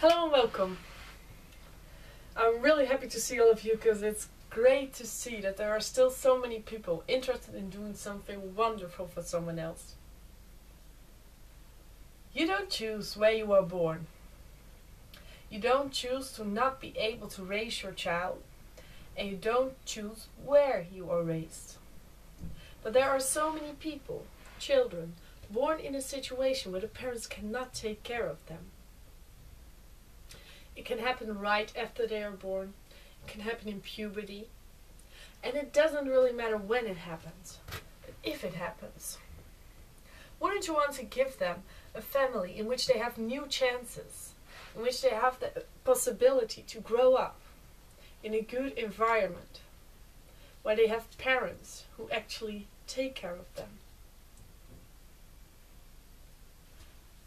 Hello and welcome. I'm really happy to see all of you because it's great to see that there are still so many people interested in doing something wonderful for someone else. You don't choose where you are born. You don't choose to not be able to raise your child, and you don't choose where you are raised. But there are so many people, children, born in a situation where the parents cannot take care of them. It can happen right after they are born. It can happen in puberty. And it doesn't really matter when it happens, but if it happens. Wouldn't you want to give them a family in which they have new chances, in which they have the possibility to grow up in a good environment, where they have parents who actually take care of them?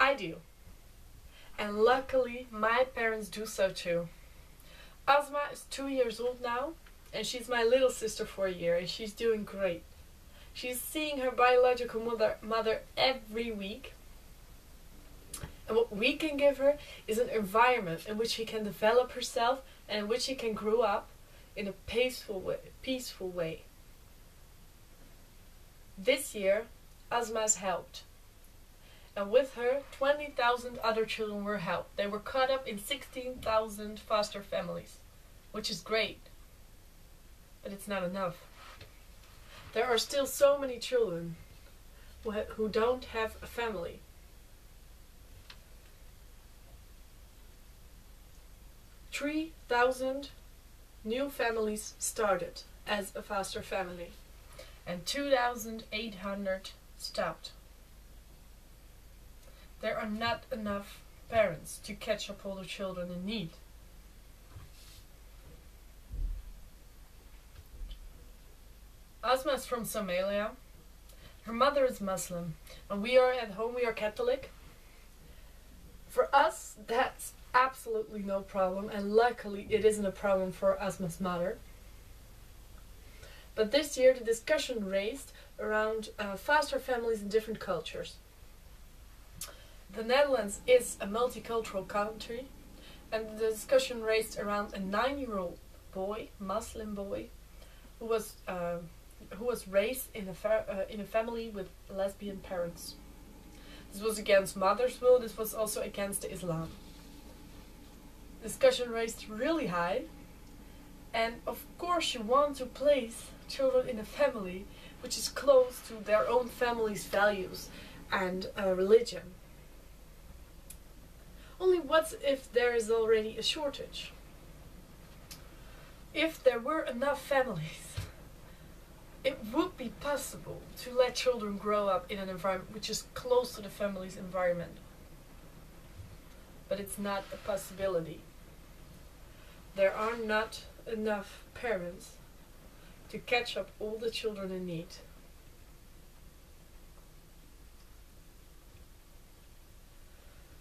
I do. And luckily, my parents do so too. Asma is 2 years old now, and she's my little sister for a year, and she's doing great. She's seeing her biological mother every week. And what we can give her is an environment in which she can develop herself and in which she can grow up in a peaceful way. This year, Asma's helped. And with her, 20,000 other children were helped. They were caught up in 16,000 foster families, which is great. But it's not enough. There are still so many children who don't have a family. Three 3,000 new families started as a foster family, and 2,800 stopped. There are not enough parents to catch up all the children in need. Asma is from Somalia. Her mother is Muslim, and we are at home, we are Catholic. For us, that's absolutely no problem, and luckily it isn't a problem for Asma's mother. But this year the discussion raised around foster families in different cultures. The Netherlands is a multicultural country, and the discussion raised around a 9-year-old boy, Muslim boy, who was raised in a family with lesbian parents. This was against mother's will. This was also against Islam. Discussion raised really high, and of course you want to place children in a family which is close to their own family's values and religion. Only what if there is already a shortage? If there were enough families, it would be possible to let children grow up in an environment which is close to the family's environment. But it's not a possibility. There are not enough parents to catch up all the children in need.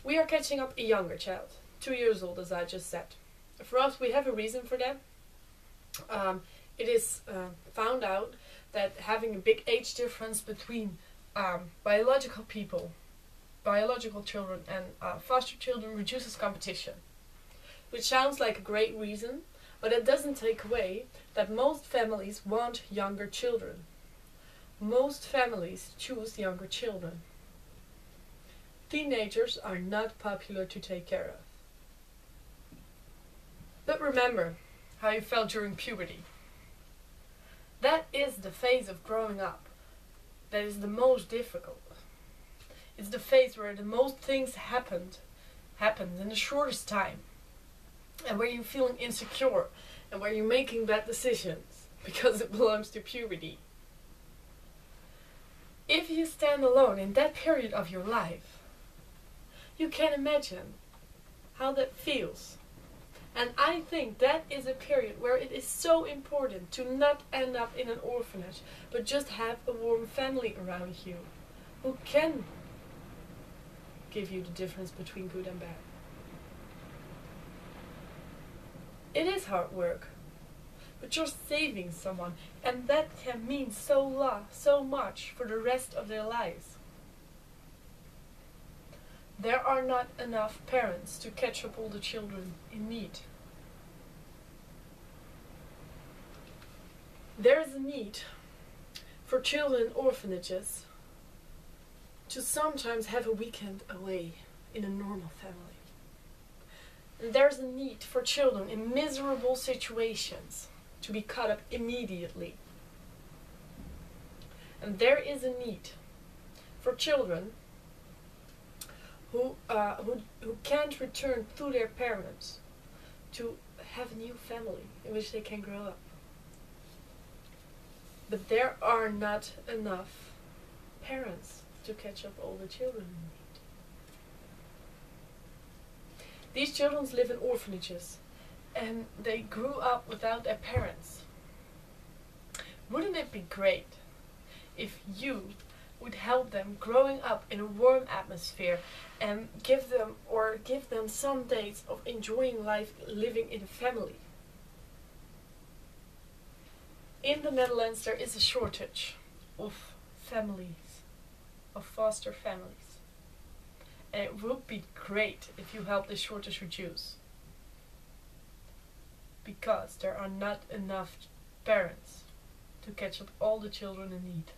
We are catching up a younger child, 2 years old, as I just said. For us, we have a reason for that. It is found out that having a big age difference between biological children and foster children reduces competition. Which sounds like a great reason, but it doesn't take away that most families want younger children. Most families choose younger children. Teenagers are not popular to take care of. But remember how you felt during puberty. That is the phase of growing up that is the most difficult. It's the phase where the most things happen in the shortest time, and where you're feeling insecure, and where you're making bad decisions because it belongs to puberty. If you stand alone in that period of your life, you can imagine how that feels. And I think that is a period where it is so important to not end up in an orphanage, but just have a warm family around you who can give you the difference between good and bad. It is hard work, but you're saving someone, and that can mean so much for the rest of their lives. there are not enough parents to catch up all the children in need. There is a need for children in orphanages to sometimes have a weekend away in a normal family. And there's a need for children in miserable situations to be caught up immediately. And there is a need for children who can't return to their parents to have a new family in which they can grow up. But there are not enough parents to catch up all the children in need. These children live in orphanages and they grew up without their parents. Wouldn't it be great if you would help them growing up in a warm atmosphere and give them some days of enjoying life living in a family? In the Netherlands there is a shortage of families, of foster families. And it would be great if you help this shortage reduce. Because there are not enough parents to catch up all the children in need.